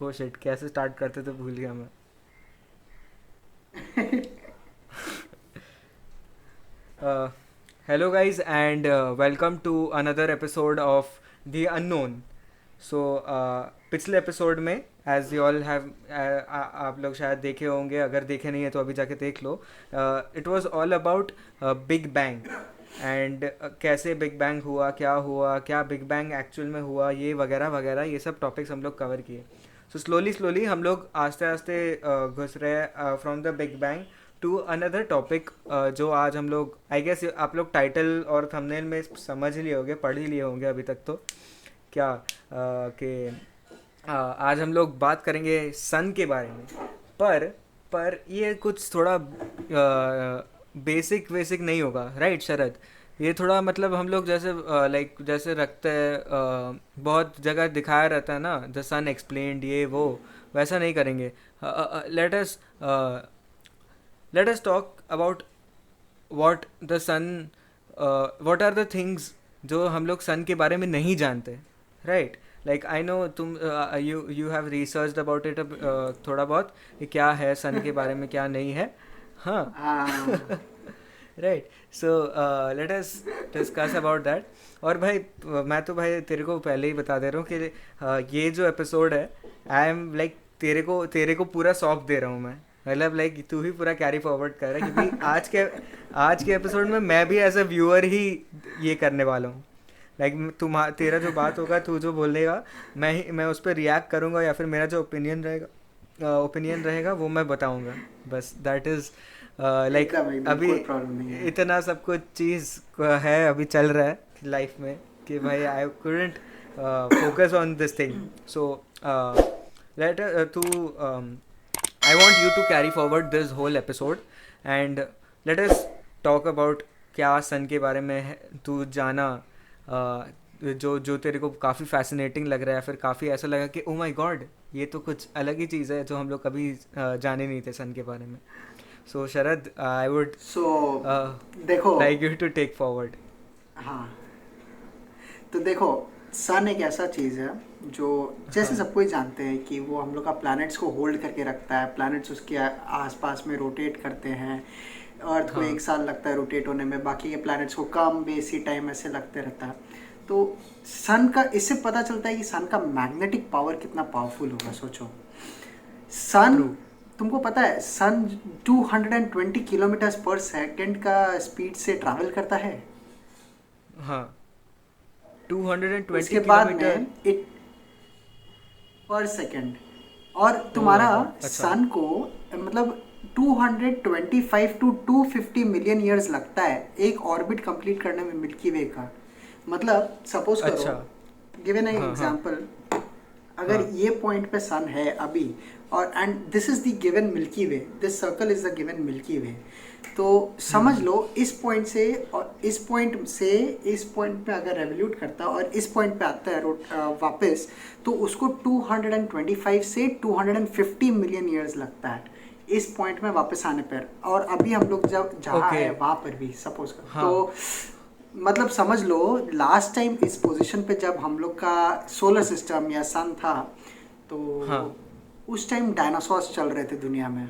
Oh shit, कैसे start करते थे भूल गया मैं. uh, Hello guys, and welcome to another episode of The Unknown. सो पिछले एपिसोड में, एज यू ऑल हैव, आप लोग शायद देखे होंगे, अगर देखे नहीं है तो अभी जाके देख लो. It was all about big bang. And कैसे बिग बैंग हुआ, क्या बिग बैंग एक्चुअल में हुआ, ये वगैरह वगैरह, ये सब टॉपिक्स हम लोग कवर किए. सो स्लोली स्लोली हम लोग आस्ते आस्ते घुस रहे from the big bang to another topic, जो आज हम लोग, आई गेस आप लोग टाइटल और थंबनेल में समझ लिए होंगे, पढ़ ही लिए होंगे अभी तक तो. क्या कि आज हम लोग बात करेंगे सन के बारे में. पर ये कुछ थोड़ा बेसिक वेसिक नहीं होगा, राइट शरद? ये थोड़ा मतलब हम लोग जैसे लाइक जैसे रखते हैं, बहुत जगह दिखाया रहता है ना, द सन एक्सप्लेन्ड, ये वो, वैसा नहीं करेंगे. Let us let us talk about what the sun, what are the things जो हम लोग सन के बारे में नहीं जानते, राइट? लाइक आई नो तुम, you you have research about it थोड़ा बहुत, कि क्या है सन के बारे में क्या नहीं है. हाँ. हाँ। Right. So let us discuss about that. और भाई मैं तो भाई तेरे को पहले ही बता दे रहा हूँ कि ये जो एपिसोड है, आई एम लाइक तेरे को पूरा सौंप दे रहा हूँ मैं. मतलब लाइक तू ही पूरा कैरी फॉरवर्ड कर रहा है, क्योंकि आज के एपिसोड में मैं भी एज अ व्यूअर ही ये करने वाला हूँ. लाइक तेरा जो बात होगा, तू जो बोलेगा, मैं उस पर रिएक्ट करूँगा, या फिर मेरा जो ओपिनियन रहेगा वो मैं बताऊँगा. बस दैट इज़ लाइक. एकदम एकदम अभी कोई प्रॉब्लम नहीं है। इतना सब कुछ चीज़ है, अभी चल रहा है लाइफ में, कि भाई I couldn't focus on this thing. So let तू, I want you to carry forward this whole episode, and let us talk about क्या सन के बारे में तू जाना, जो जो तेरे को काफ़ी फैसिनेटिंग लग रहा है, फिर काफ़ी ऐसा लगा कि ओ माय गॉड, ये तो कुछ अलग ही चीज़ है जो हम लोग कभी जाने नहीं थे सन के बारे में. सो शरद, आई वुड सो देखो। Like you to take forward. हाँ, तो देखो, सन एक ऐसा चीज़ है जो, जैसे हाँ. सबको ही जानते हैं कि वो हम लोग का प्लैनेट्स को होल्ड करके रखता है। प्लैनेट्स उसके आसपास में रोटेट करते हैं। अर्थ को हाँ. 1 साल लगता है रोटेट होने में, बाकी के प्लैनेट्स को कम बेसी टाइम ऐसे लगते रहता है। तो सन का, इससे पता चलता है कि सन का मैग्नेटिक पावर कितना पावरफुल होगा। सोचो, सन, ट्रू. तुमको पता है सन 220 किलोमीटर पर सेकेंड का स्पीड से ट्रैवल करता है। हाँ. 220 उसके बाद किलोमीटर में इट पर सेकेंड, और ओ माय तुम्हारा गॉड. अच्छा. सन को मतलब 225 टू 250 मिलियन ईयर्स लगता है एक ऑर्बिट कंप्लीट करने में मिल्की वे का। मतलब सपोज करो, अच्छा. गिवन एन हाँ. हाँ. एग्जांपल, अगर हाँ. ये पॉइंट पे सन है अभी, और and this is the given milky way, this circle is the given milky way, तो समझ लो इस पॉइंट से और इस पॉइंट से इस पॉइंट पे अगर रेवोल्यूट करता है और इस पॉइंट पे आता है वापस, तो उसको 225 से 250 मिलियन ईयर्स लगता है इस पॉइंट में वापस आने पर। और अभी हम लोग जब जहाँ ओके. है वहाँ पर भी सपोज कर, हाँ. तो मतलब समझ लो लास्ट टाइम इस पोजीशन पे जब हम लोग का सोलर सिस्टम या सन था, तो हाँ. उस टाइम डायनासोर्स चल रहे थे दुनिया में।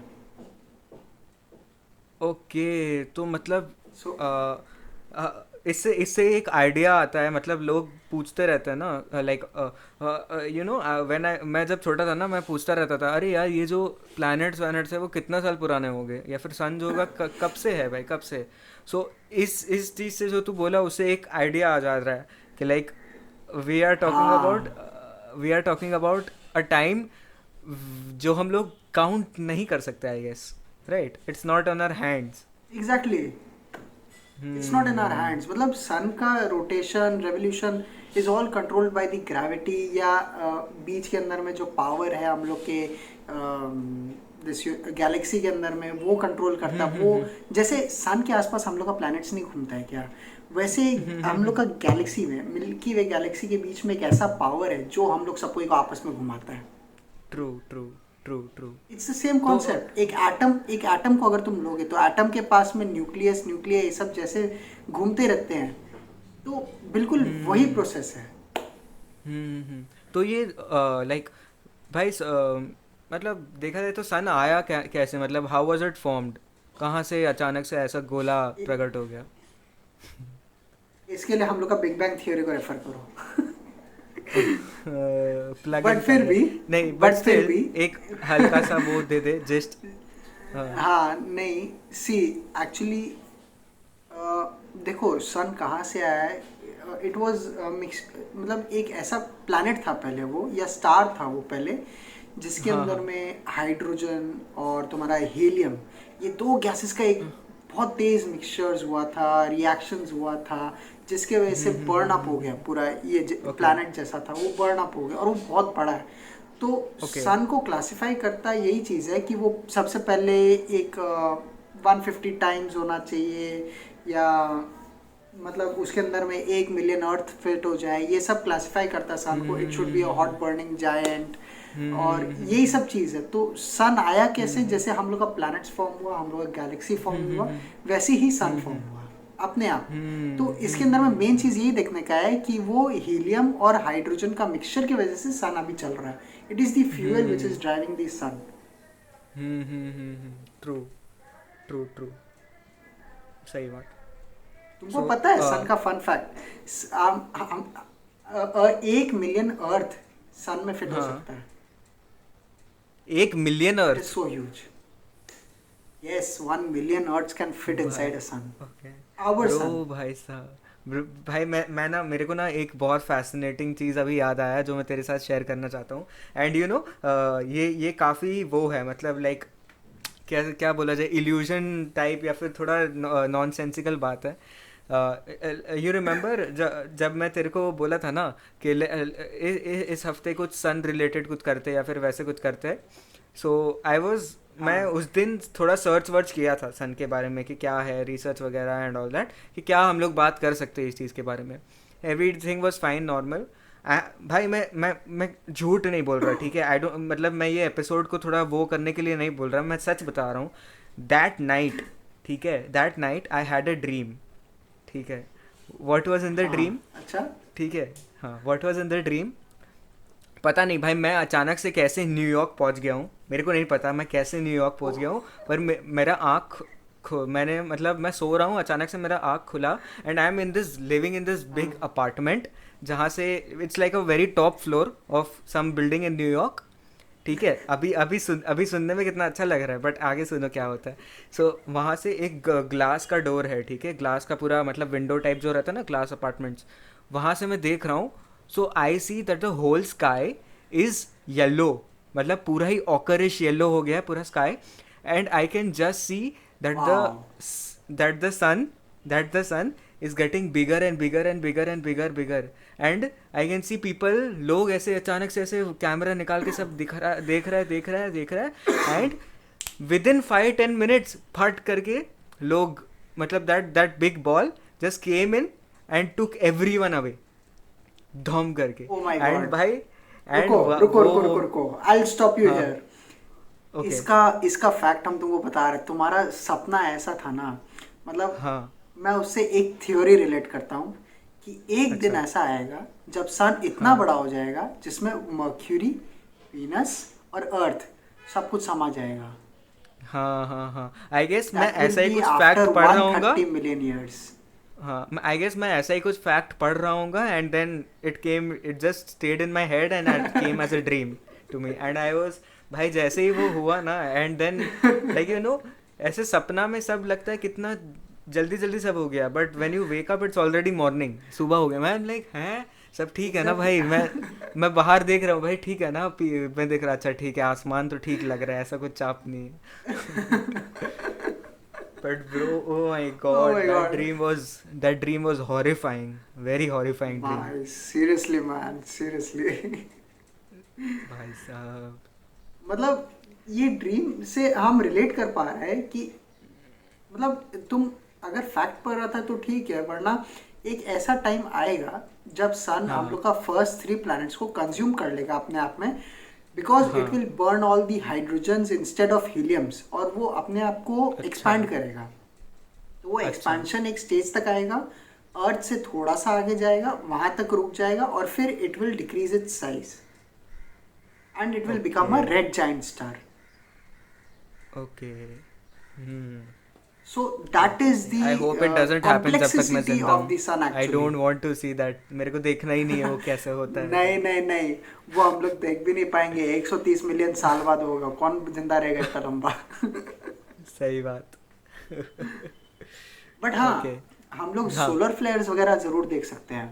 ओके, तो मतलब सो इससे इससे एक आइडिया आता है. मतलब लोग पूछते रहते हैं ना, लाइक यू नो, मैं जब छोटा था ना, मैं पूछता रहता था, अरे यार ये जो प्लैनेट्स वैनेट्स है वो कितना साल पुराने हो गए, या फिर सन जो होगा कब से है भाई, कब से. सो इस चीज़ से जो तू बोला, उससे एक आइडिया आ जा रहा है कि like we are talking about हाँ, we are talking about a time जो हम लोग काउंट नहीं कर सकते, I guess. Right, it's not on our hands. Exactly, it's not in our hands. मतलब सन का rotation revolution is all controlled by the gravity, या बीच के अंदर में जो पावर है हम लोग के दिस गैलेक्सी के अंदर में, वो कंट्रोल करता है वो। जैसे सन के आसपास हम लोग का प्लैनेट्स नहीं घूमता है क्या, वैसे हम लोग का गैलेक्सी में, मिल्की वे गैलेक्सी के बीच में एक ऐसा पावर है जो हम लोग सबको को आपस में घुमाता है। True. True. True. True. It's the same तो कॉन्सेप्ट। एक एटम को अगर तुम लोगे, तो एटम के पास में न्यूक्लियस न्यूक्लिया ये सब जैसे घूमते रहते हैं, तो बिल्कुल वही हम्म प्रोसेस है। तो ये लाइक भाई मतलब देखा जाए तो सन आया कैसे, मतलब हाउ वाज इट फॉर्म्ड, कहाँ से अचानक से ऐसा गोला इ- प्रकट हो गया? इसके लिए हम लोग का बिग बैंग थियोरी को रेफर करो। प्लग इन बट कर फिर ले। भी नहीं बट बट फिर स्टिल भी एक हल्का सा वो दे दे जस्ट। हाँ हाँ नहीं, सी एक्चुअली देखो सन कहाँ से आया है। इट वाज मिक्स, मतलब एक ऐसा प्लैनेट था पहले वो, या स्टार था वो पहले, जिसके हाँ अंदर हाँ में हाइड्रोजन और तुम्हारा हीलियम, ये दो गैसेस का एक बहुत तेज मिक्सचर्स हुआ था, रिएक्शंस हुआ था, जिसके वजह से बर्न अप हो गया पूरा ये ओके प्लैनेट जैसा था वो बर्न अप हो गया, और वो बहुत बड़ा है। तो ओके सन को क्लासिफाई करता यही चीज़ है कि वो सबसे पहले एक 150 टाइम्स होना चाहिए, या मतलब उसके अंदर में 1 मिलियन अर्थ फिट हो जाए, ये सब क्लासिफाई करता है सन को। It should be a hot burning giant, और यही सब चीज़ है। तो सन आया कैसे, जैसे हम लोग का प्लैनेट्स फॉर्म हुआ, हम लोग का गैलेक्सी फॉर्म हुआ, वैसे ही सन फॉर्म हुआ अपने आप। तो इसके अंदर में मेन चीज़ यही देखने का है कि वो हीलियम और हाइड्रोजन का मिक्सचर की वजह से सन अभी चल रहा है। It is the fuel which is driving the sun. True true true, सही बात। तुमको सो पता है सन का फन फैक्ट, हम 1 मिलियन अर्थ सन में फिट हो हाँ, सकता है। 1 million it is earth? So huge. Yes, 1 million earth can fit भाई inside a sun, okay our bro, sun. भाई साहब भाई मैं ना, मेरे को ना एक बहुत फैसिनेटिंग चीज़ अभी याद आया जो मैं तेरे साथ शेयर करना चाहता हूँ। एंड यू नो, ये काफ़ी वो है, मतलब लाइक क्या क्या बोला जाए, इल्यूजन टाइप या फिर थोड़ा नॉनसेंसिकल बात है। यू रिमेम्बर जब मैं तेरे को बोला था ना कि इस हफ्ते कुछ सन रिलेटेड कुछ करते या फिर वैसे कुछ करते, सो आई वॉज, मैं हाँ उस दिन थोड़ा सर्च वर्च किया था सन के बारे में कि क्या है, रिसर्च वगैरह एंड ऑल दैट, कि क्या हम लोग बात कर सकते हैं इस चीज़ के बारे में। Every thing was fine normal. भाई मैं झूठ नहीं बोल रहा, ठीक है, आई डोंट, मतलब मैं ये एपिसोड को थोड़ा वो करने के लिए नहीं बोल रहा, मैं सच बता रहा हूँ। दैट नाइट, ठीक है, that night I had a dream, ठीक है। वॉट वॉज इन द हाँ, ड्रीम, अच्छा। ठीक है, हाँ, what was in the dream, पता नहीं भाई मैं अचानक से कैसे न्यूयॉर्क पहुंच गया हूँ, मेरे को नहीं पता मैं कैसे न्यूयॉर्क ओ, पहुंच गया हूँ। पर मेरा मैंने, मतलब मैं सो रहा हूँ, अचानक से मेरा आँख खुला, and I am in this living in this हाँ बिग अपार्टमेंट, जहाँ से it's like a very top floor of some building in New York, ठीक है। अभी सुनने में कितना अच्छा लग रहा है, बट आगे सुनो क्या होता है। वहाँ से एक ग्लास का डोर है, ठीक है, ग्लास का पूरा, मतलब विंडो टाइप जो रहता है ना ग्लास अपार्टमेंट्स, वहाँ से मैं देख रहा हूँ। So I see that the whole sky is yellow, मतलब पूरा ही ऑकरिश येलो हो गया है पूरा sky. And I can just see that the wow. That the sun that the sun is getting bigger and bigger and bigger and bigger, and I can see people, लोग ऐसे अचानक से ऐसे camera निकाल के सब देख रहा है, एंड विद इन 5-10 मिनट्स फट करके लोग, मतलब that big ball just came in and took every one away, धम करके। Oh my and God. भाई एंड रुको रुको रुको वो रुको रुको, आई विल स्टॉप यू हाँ हियर। ओके इसका इसका फैक्ट हम तुमको बता रहे, तुम्हारा सपना ऐसा था ना, मतलब हाँ मैं उससे एक थ्योरी रिलेट करता हूँ कि एक दिन अच्छा ऐसा आएगा जब सन इतना हाँ बड़ा हो जाएगा जिसमें मर्क्यूरी, वीनस और अर्थ सब कुछ समा जाएगा। हाँ, आई गेस मैं दैट विल ऐसा ही बी कुछ फैक्ट आफ्टर पढ़ रहा वन हूँ। थर्टी मिलियन ईयर्स हाँ, आई गेस मैं ऐसा ही कुछ फैक्ट पढ़ रहा हूँगा, and then it just stayed in my head and it came as a dream to me, and I was, भाई जैसे ही वो हुआ ना, and then like you know, ऐसे सपना में सब लगता है कितना जल्दी जल्दी सब हो गया, but when you wake up it's already morning, सुबह हो गया। मैं लाइक हैं, सब ठीक है ना भाई, मैं बाहर देख रहा हूँ भाई, ठीक है ना, मैं देख रहा, अच्छा ठीक है, आसमान तो ठीक लग रहा है, ऐसा कुछ चाप नहीं है। But bro, oh my oh god, my God. that dream was horrifying, very horrifying dream. भाई सीरियसली मैन, सीरियसली। भाई साहब, मतलब ये ड्रीम से हम रिलेट कर पा रहे हैं कि मतलब तुम अगर फैक्ट पढ़ रहा था तो ठीक है, वरना एक ऐसा टाइम आएगा जब सन हम हाँ लोग का फर्स्ट 3 प्लैनेट्स को कंज्यूम कर लेगा अपने आप में, बिकॉज इट हाँ will burn all the hydrogens instead of heliums, और वो अपने आप को अच्छा एक्सपैंड करेगा। तो वो अच्छा एक्सपेंशन एक स्टेज तक आएगा, अर्थ से थोड़ा सा आगे जाएगा, वहां तक रुक जाएगा, और फिर it will decrease its size. and it will become a Okay. red giant star. Okay. Hmm. So that is Okay. the I hope it doesn't happen जब तक मैं complexity जिंदा of हूँ. the sun I actually. don't want to see that. मेरे को देखना ही नहीं है वो कैसे होता है. नहीं नहीं नहीं, वो हम लोग देख भी नहीं पाएंगे, 130 मिलियन साल बाद होगा, कौन जिंदा रहेगा इतना लंबा? सही बात. बट हाँ, Okay. हम लोग हाँ. सोलर फ्लेयर्स वगैरह जरूर देख सकते हैं।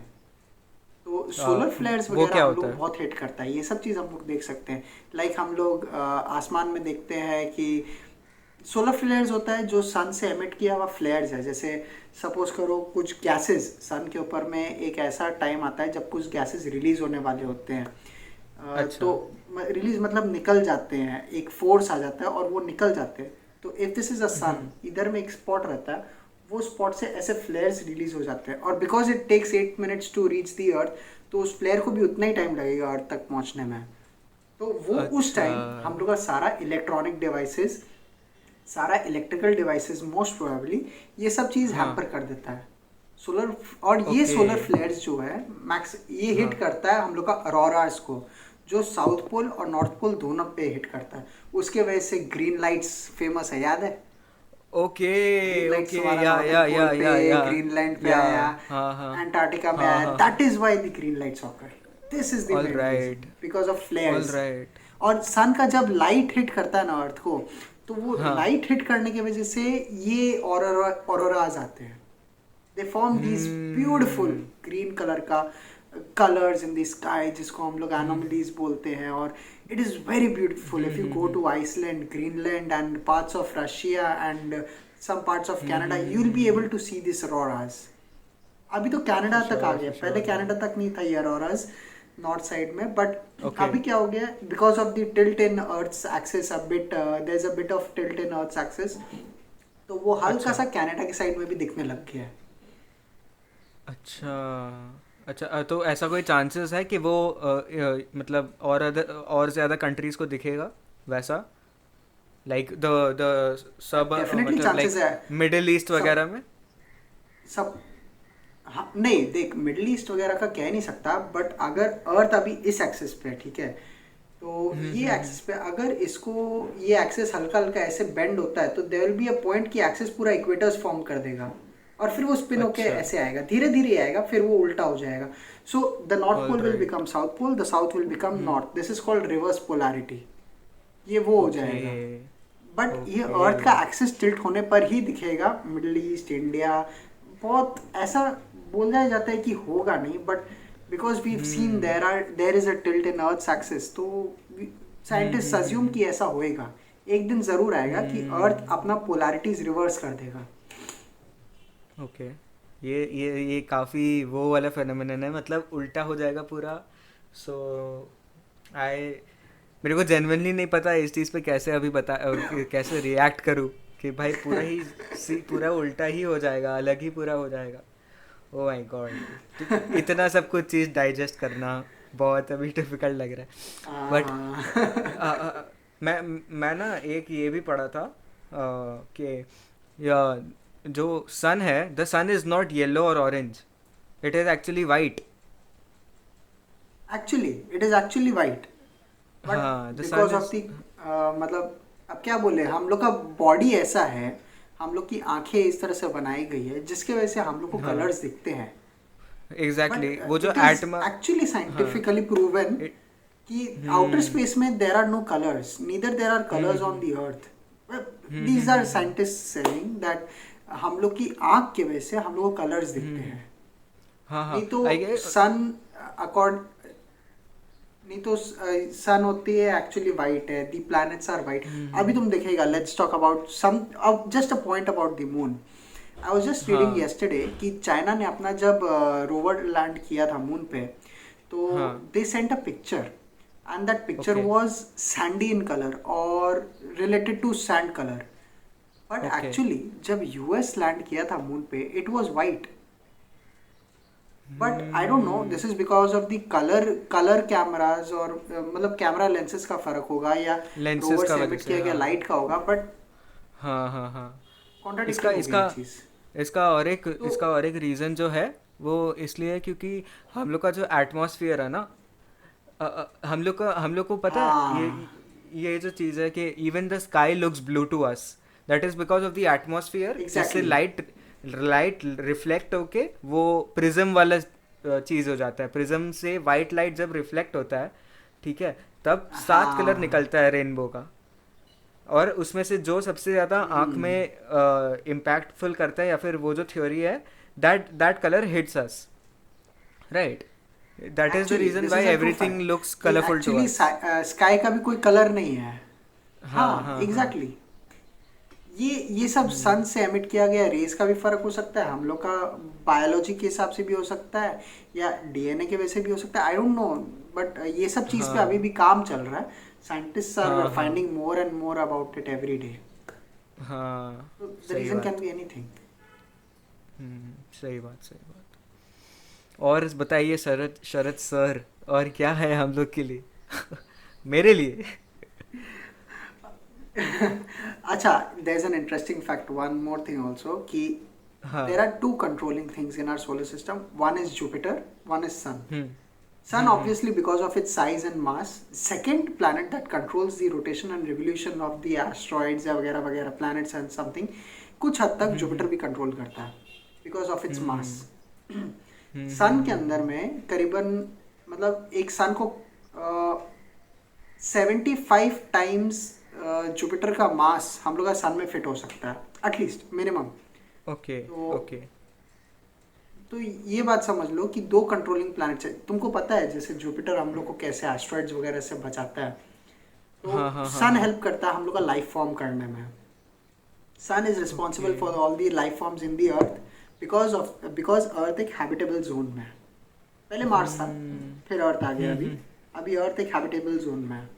तो सोलर फ्लेयर्स वो वगैरह क्या हम होता लोग है? बहुत हिट करता है, ये सब चीज़ हम लोग देख सकते हैं। लाइक हम लोग आसमान में देखते हैं कि सोलर फ्लेयर्स होता है जो सन से एमिट किया हुआ फ्लेयर्स है। जैसे सपोज करो कुछ गैसेस सन के ऊपर में, एक ऐसा टाइम आता है जब कुछ गैसेस रिलीज होने वाले होते हैं। अच्छा. तो रिलीज मतलब निकल जाते हैं, एक फोर्स आ जाता है और वो निकल जाते हैं। तो इफ दिस इज अ सन, इधर में एक स्पॉट रहता है, वो स्पॉट से ऐसे फ्लेयर्स रिलीज हो जाते हैं, और because it takes 8 minutes to reach the earth, तो उस फ्लेयर को भी उतना ही टाइम लगेगा अर्थ तक पहुंचने में। तो वो उस अच्छा. टाइम हम लोग का सारा इलेक्ट्रॉनिक डिवाइसेस, सारा इलेक्ट्रिकल डिवाइसेस मोस्ट प्रोबेबली ये सब चीज़ हाँ. हैम्पर कर देता है सोलर। और ये ओके. सोलर फ्लेयर्स जो है मैक्स, ये हिट हाँ. करता है हम लोग का अरोरास को, जो साउथ पोल और नॉर्थ पोल दोनों पे हिट करता है। उसके वजह से ग्रीन लाइट्स फेमस है, याद है? ओके. Green lights okay. हमारा या नॉर्दर्न या पोल या पे, या या ग्रीनलैंड पे या. आया, हाँ हाँ. अंटार्कटिका में हाँ आया। हाँ. That is why the green lights occur. This is the all main reason, right. Because of all flares. Right. और सन का जब लाइट हिट करता है ना अर्थ को, तो वो हाँ. लाइट हिट करने की वजह से ये ऑरोराज आते हैं। They form these beautiful hmm. Green colour का कलर्स इन द स्काई, जिसको हम लोग एनोमलीज बोलते हैं। और it is very beautiful. If you go to Iceland, Greenland and parts of Russia and some parts of Canada, you will be able to see this auroras. अभी तो Canada For तक आ sure. गया, For पहले sure. Canada तक नहीं था ये auroras नॉर्थ साइड में। But Okay. अभी क्या हो गया, because of the tilt in earth's axis, a bit there is a bit of tilt in earth's axis, तो वो हल्का अच्छा. सा कनाडा की साइड में भी दिखने लग गया है। अच्छा. अच्छा. तो ऐसा कोई चांसेस है कि वो मतलब और ज़्यादा कंट्रीज़ को दिखेगा वैसा, लाइक द सब डेफिनेटली मतलब चांसेस लाइक है। मिडिल ईस्ट सब वगैरह में. सब हाँ, नहीं देख, मिडिल ईस्ट वगैरह का कह नहीं सकता, बट अगर अर्थ अभी इस एक्सिस पे है, ठीक है, तो ये एक्सिस पे अगर इसको, ये एक्सिस हल्का हल्का ऐसे बेंड होता है, तो there will be a point कि एक्सिस पूरा इक्वेटर्स फॉर्म कर देगा, और फिर वो स्पिन होके अच्छा. ऐसे आएगा, धीरे धीरे आएगा, फिर वो उल्टा हो जाएगा। So the north all pole will right. Become south pole, the south will become north. This is called reverse polarity. ये वो हो ओके. जाएगा। बट ये ओके. अर्थ का एक्सिस टिल्ट होने पर ही दिखेगा। मिडिल ईस्ट, इंडिया, बहुत ऐसा बोला जाता है कि होगा नहीं, but because we seen there is a tilt in earth axis, तो साइंटिस्ट अज्यूम कि ऐसा होएगा। एक दिन जरूर आएगा कि अर्थ अपना पोलैरिटीज रिवर्स कर देगा। ओके. ये काफ़ी वो वाला फेनोमेनन है, मतलब उल्टा हो जाएगा पूरा. सो आई मेरे को जेन्युइनली नहीं पता इस चीज़ पे कैसे अभी कैसे रिएक्ट करूँ कि भाई पूरा उल्टा ही हो जाएगा, अलग ही पूरा हो जाएगा. Oh my God. तो इतना सब कुछ चीज़ डाइजेस्ट करना बहुत अभी डिफिकल्ट लग रहा है. बट मैं ना एक ये भी पढ़ा था कि या जो सन है, the sun is not yellow और orange, it is actually white. Actually it is actually white, but हाँ. The sun because of is. The मतलब अब क्या बोले, हम लोग का बॉडी ऐसा है, हम लोग की आंखें इस तरह से बनाई गई है जिसके वजह से हम लोग को हाँ. कलर्स दिखते हैं। एग्जैक्टली बट वो जो इट इज एटम. एक्चुअली हाँ. साइंटिफिकली प्रूवन it- कि आउटर स्पेस में there are no colours, neither there are colours on the earth. These are scientist saying that हम लोग की आंख की वजह से हम लोग को कलर्स दिखते हैं। हाँ हाँ. नहीं तो आई गेस. सन अकॉर्ड नहीं तो सन होती है एक्चुअली वाइट है, दी प्लैनेट्स आर वाइट। अभी तुम देखेगा, let's talk about some, just a point about the moon. I was just reading हाँ यस्टरडे कि चाइना ने अपना जब रोवर लैंड किया था मून पे, तो हाँ. They sent a picture, and that picture okay. Was sandy in colour और related to sand colour. But okay. Actually जब यूएस लैंड किया था मून पे, it was white. But I don't know, this is because of the colour cameras, और मतलब camera lenses का फर्क होगा, या लेंसेज रोवर का से वजह एमिट से. किया गया हाँ लाइट का होगा, बट हाँ हाँ हाँ. इसका कॉन्ट्राडिक्टिंग हो गई इसका ये चीज़। तो इसका और एक रीज़न जो है वो इसलिए है क्योंकि हम लोग का जो एटमॉस्फेयर है ना, हम लोग को पता है हाँ ये जो चीज़ है कि even the sky looks blue to us, that is because of the atmosphere, जिससे एग्जैक्टली। लाइट लाइट रिफ्लेक्ट होके वो प्रिज्म वाला चीज़ हो जाता है। प्रिज्म से वाइट लाइट जब रिफ्लेक्ट होता है, ठीक है, तब 7 कलर हाँ। निकलता है रेनबो का। और उसमें से जो सबसे ज़्यादा आँख हम्म। में इम्पैक्टफुल करता है, या फिर वो जो थ्योरी है, that that colour hits us, right? That is the actually reason this why is a true everything fact looks कि colourful to actually us. Sky का भी कोई कलर नहीं है। हाँ हाँ हाँ हाँ। Exactly exactly। ये सब सन हम्म। से एमिट किया गया रेस का भी फर्क हो सकता है, हम लोग का बायोलॉजी के हिसाब से भी हो सकता है, या डीएनए के वजह से भी हो सकता है, आई डोंट नो। बट ये सब चीज़ पे अभी हाँ भी काम चल रहा है। साइंटिस्ट आर हाँ हाँ finding more and more about it every day. हाँ। द सही रीजन कैन बात। Be anything. सही बात, सही बात। और बताइए शरद शरद सर, और क्या है हम लोग के लिए? मेरे लिए। अच्छा, there's an interesting fact, one more thing also, कि there हाँ। are two controlling things in our solar system. One is Jupiter, one is Sun. Hmm Sun obviously because of its size and mass. Second planet that controls the rotation and revolution of the asteroids या वगैरह वगैरह planets and something, कुछ हद तक Jupiter भी control करता है because of its mass. हम्म सन के अंदर में करीबन, मतलब एक सन को 75 टाइम्स जुपिटर का मास हम लोग का सन में फिट हो सकता है एटलीस्ट मिनिमम। ओके तो ओके। तो ये बात समझ लो कि दो कंट्रोलिंग प्लैनेट्स है। तुमको पता है जैसे जुपिटर हम लोग को कैसे एस्ट्रॉइड्स वगैरह से बचाता है, तो हाँ हाँ हाँ सन हाँ। हेल्प करता है हम लोग का लाइफ फॉर्म करने में। Sun is okay. Responsible for all the life forms in the earth, because earth एक हैबिटेबल जोन में है। पहले मार्स था, फिर अर्थ आ गया, अभी हम्म। अभी अर्थ एक हैबिटेबल जोन में है।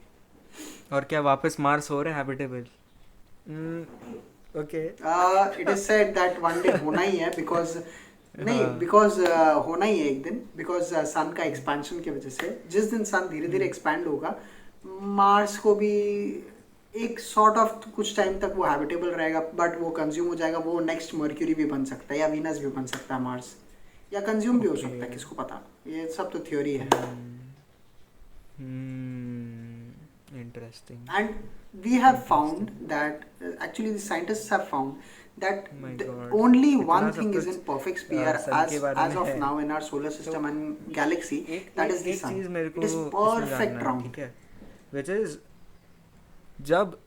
और क्या वापस मार्स हो रहा है habitable? Okay. It is said that one day होना ही है, बिकॉज नहीं, हाँ। बिकॉज होना ही है एक दिन, बिकॉज सन का एक्सपेंशन की वजह से जिस दिन सन धीरे धीरे एक्सपैंड होगा, मार्स को भी एक सॉर्ट ऑफ कुछ टाइम तक वो हैबिटेबल रहेगा, बट वो कंज्यूम हो जाएगा। वो नेक्स्ट मर्क्यूरी भी बन सकता है, या वीनस भी बन सकता है मार्स, या कंज्यूम भी हो ओके। सकता है, किसको पता। ये सब तो थ्योरी है। Interesting. And we have found interesting. that actually the scientists have found that my God, only इतना one सब thing is कुछ in perfect sphere सन के बारे as में of है। now in our solar तो system and galaxy, एक that एक is the एक sun. चीज़ मेरे को It is इसमें जानना perfect है, round. ठीक है, विच इज जब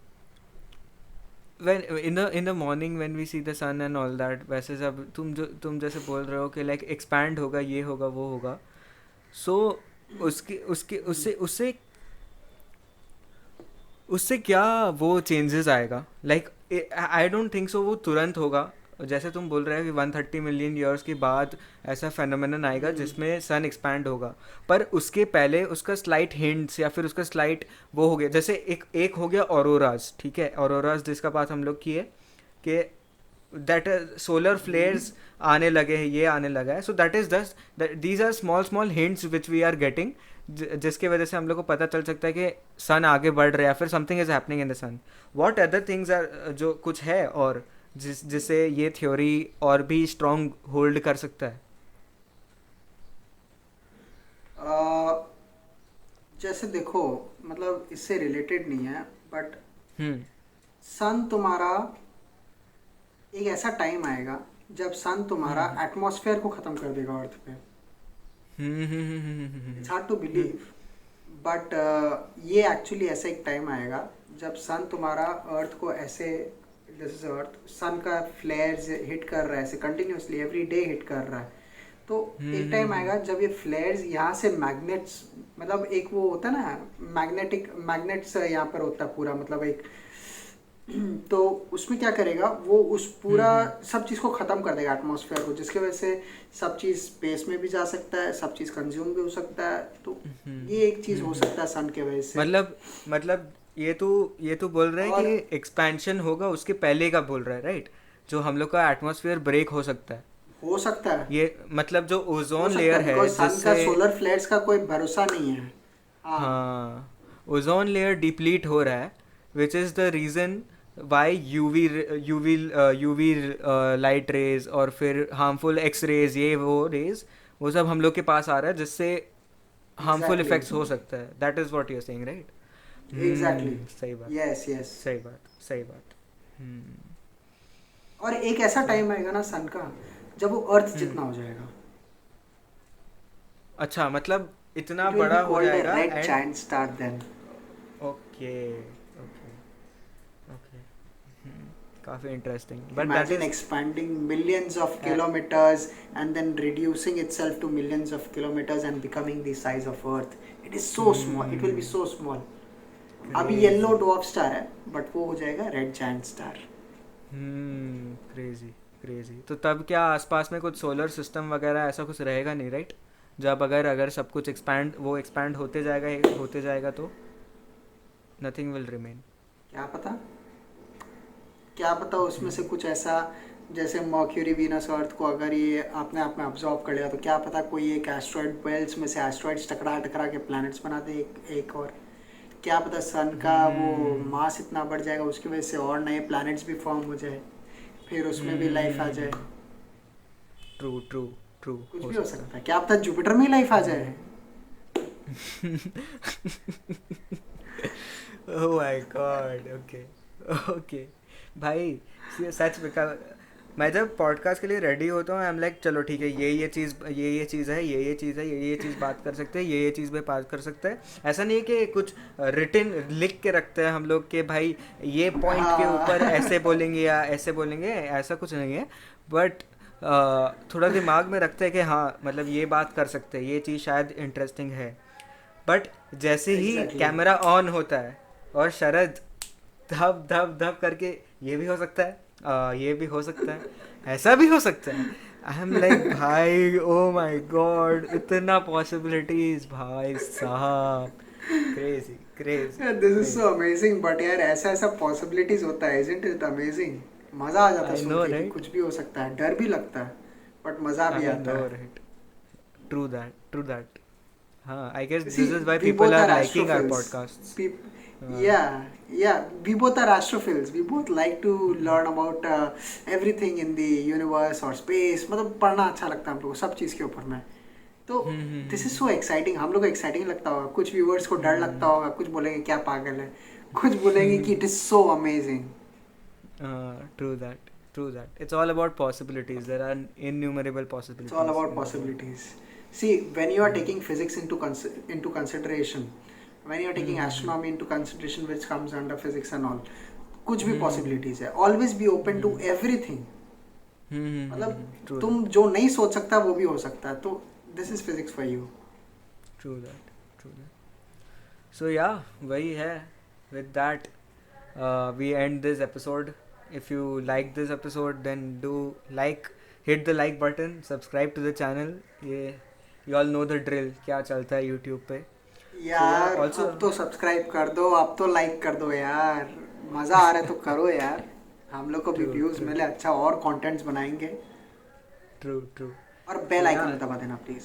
when in the morning when we see the sun and all that, वैसे जब तुम जैसे बोल रहे हो कि लाइक एक्सपैंड होगा, ये होगा वो होगा, सो उसके उसके उससे उससे उससे क्या वो चेंजेस आएगा? Like I don't think so वो तुरंत होगा। जैसे तुम बोल रहे हो कि 130 मिलियन ईयर्स के बाद ऐसा फेनोमेनन आएगा Hmm. जिसमें सन एक्सपैंड होगा, पर उसके पहले उसका स्लाइट हिंट्स या फिर उसका स्लाइट वो हो गया। जैसे एक एक हो गया ऑरोराज, ठीक है, ऑरोराज जिसका बात हम लोग की है कि दैट सोलर Hmm. फ्लेयर्स आने लगे हैं, ये आने लगा है। So that is this these are small small hints which we are getting, जिसके वजह से हम लोग को पता चल सकता है कि सन आगे बढ़ रहा है या फिर something is happening in the sun. What other things are जो कुछ है और जिससे ये थ्योरी और भी स्ट्रॉन्ग होल्ड कर सकता है? Uh, जैसे देखो, मतलब इससे रिलेटेड नहीं है, बट हम्म सन तुम्हारा एक ऐसा टाइम आएगा जब सन तुम्हारा हम्म एटमॉस्फेयर को खत्म कर देगा अर्थ पे। It's hard to believe, but ये एक्चुअली ऐसा एक टाइम आएगा जब सन तुम्हारा अर्थ को ऐसे, दिस इज अर्थ, सन का फ्लेयर्स हिट कर रहा है ऐसे कंटिन्यूसली एवरी डे हिट कर रहा है। तो एक टाइम आएगा जब ये फ्लेयर्स यहाँ से मैग्नेट्स, मतलब एक वो होता है ना मैग्नेट्स यहाँ पर होता है पूरा, मतलब एक तो उसमें क्या करेगा वो, उस पूरा सब चीज़ को ख़त्म कर देगा एटमॉस्फेयर को, जिसकी वजह से सब चीज़ स्पेस में भी जा सकता है, सब चीज़ कंज्यूम भी हो सकता है। तो ये एक चीज़ हो सकता है सन के वजह से। मतलब ये तो बोल रहा है और कि एक्सपेंशन होगा, उसके पहले का बोल रहा है, राइट? जो हम लोग का एटमॉस्फेयर ब्रेक हो सकता है, हो सकता है, ये मतलब जो हो ओजोन सकता लेयर है, है बिकॉज सन का जिससे, सोलर फ्लेयर्स का कोई भरोसा नहीं है। हाँ। हाँ, ओजोन लेयर डिप्लीट हो रहा है, which is the reason why UV light rays और फिर हार्मफुल एक्स रेज, ये वो रेज, वो सब हम लोग के पास आ रहा है, जिससे हार्मफुल एग्जैक्टली इफेक्ट्स हो सकता है, that is what you are saying, right? Exactly सही बात, यस यस सही बात, सही बात। हम्म और एक ऐसा सही। टाइम आएगा ना सन का जब वो अर्थ हम्म जितना हो जाएगा. अच्छा, मतलब इतना इट विल बी बड़ा हो कॉल्ड अ जाएगा red and giant star then. Okay, okay, okay. काफ़ी interesting, but that Imagine is expanding millions of kilometers and then reducing itself to millions of kilometers and becoming the size of Earth. It is so small. It will be so small. अभी yellow crazy. Dwarf star है but वो हो जाएगा red giant star. Crazy, crazy. तो तब क्या आसपास में कुछ सोलर सिस्टम वगैरह ऐसा कुछ रहेगा नहीं, राइट? जब अगर अगर सब कुछ एक्सपैंड होते जाएगा तो नथिंग विल रिमेन। क्या पता, क्या पता उसमें से कुछ ऐसा जैसे मर्क्यूरी वीनस अर्थ को अगर ये अपने आप में अब्जॉर्ब कर लेगा तो क्या पता कोई एक एस्ट्रॉयड बेल्ट्स में से एस्ट्रॉयड्स टकरा टकरा के प्लैनेट्स बना दे एक और. क्या पता सन का वो हम्म मास इतना बढ़ जाएगा उसकी वजह से और नए प्लैनेट्स भी फॉर्म हो जाए, फिर उसमें भी लाइफ आ जाए. ट्रू, ट्रू, ट्रू, कुछ हो भी हो सकता सकता है, क्या पता जुपिटर में ही लाइफ आ जाए. है। Oh my God, okay, okay. भाई सच में मैं जब पॉडकास्ट के लिए रेडी होता हूँ, आई एम लाइक चलो ठीक है, ये चीज़, ये चीज़ है, ये चीज़ है, ये चीज़ बात कर सकते हैं, ये चीज़ पे बात कर सकते हैं। ऐसा नहीं है कि कुछ रिटिन लिख के रखते हैं हम लोग के भाई ये पॉइंट के ऊपर ऐसे हाँ. बोलेंगे या ऐसे बोलेंगे, ऐसा कुछ नहीं है। बट थोड़ा दिमाग में रखते हैं कि हाँ मतलब ये बात कर सकते हैं, ये चीज़ शायद इंटरेस्टिंग है। बट जैसे ही एग्जैक्टली. कैमरा ऑन होता है और शरद धप धप धप करके ये भी हो सकता है, ये भी हो सकता है, ऐसा भी हो सकता है, आई एम लाइक भाई ओ माय गॉड, इतना पॉसिबिलिटीज भाई साहब, crazy, crazy, this is crazy. So amazing but यार ऐसा ऐसा पॉसिबिलिटीज होता है, इजंट इट अमेजिंग. मजा आ जाता है आई सुन नो, के कि राइट? कुछ भी हो सकता है, डर भी लगता है बट मजा भी आई आता नो, है. Right? True that, true that. हाँ, I guess See, this is why we people both are are liking our astrophiles. Podcasts. Yeah, yeah, we both are astrophils. We both like to learn about everything in the universe or space. मतलब पढ़ना अच्छा लगता है हम लोग को सब चीज़ के ऊपर में. तो दिस इज सो एक्साइटिंग. हम लोग को एक्साइटिंग लगता होगा, कुछ व्यूअर्स को डर लगता होगा, कुछ बोलेंगे क्या पागल है, कुछ बोलेंगे कि it is so amazing. True that, true that. It's all about possibilities. There are innumerable It's all possibilities about in the world. possibilities. See, when you are Hmm. taking physics into consideration, when you are taking Hmm. astronomy into consideration, which comes under physics and all, कुछ भी Hmm. possibilities है. Always be open to Hmm. everything. मतलब True that. तुम जो नहीं सोच सकता वो भी हो सकता है. तो this is physics for you. True that. True that. So yeah, वही है. With that, we end this episode. If you like this episode, then do like, hit the like button, subscribe to the channel. ये you all know the drill. क्या चलता है YouTube पे. So yeah, यार also. अब तो subscribe कर दो, अब तो लाइक कर दो यार. मजा आ रहा है तो करो यार. हम लोग को भी True, व्यूज true, मिले, अच्छा और कंटेंट्स बनाएंगे. true, true. और So बेल आइकन yeah, दबा देना प्लीज.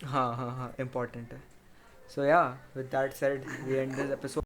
हाँ हाँ हाँ, इम्पॉर्टेंट है. So yeah, with that said, we end this episode.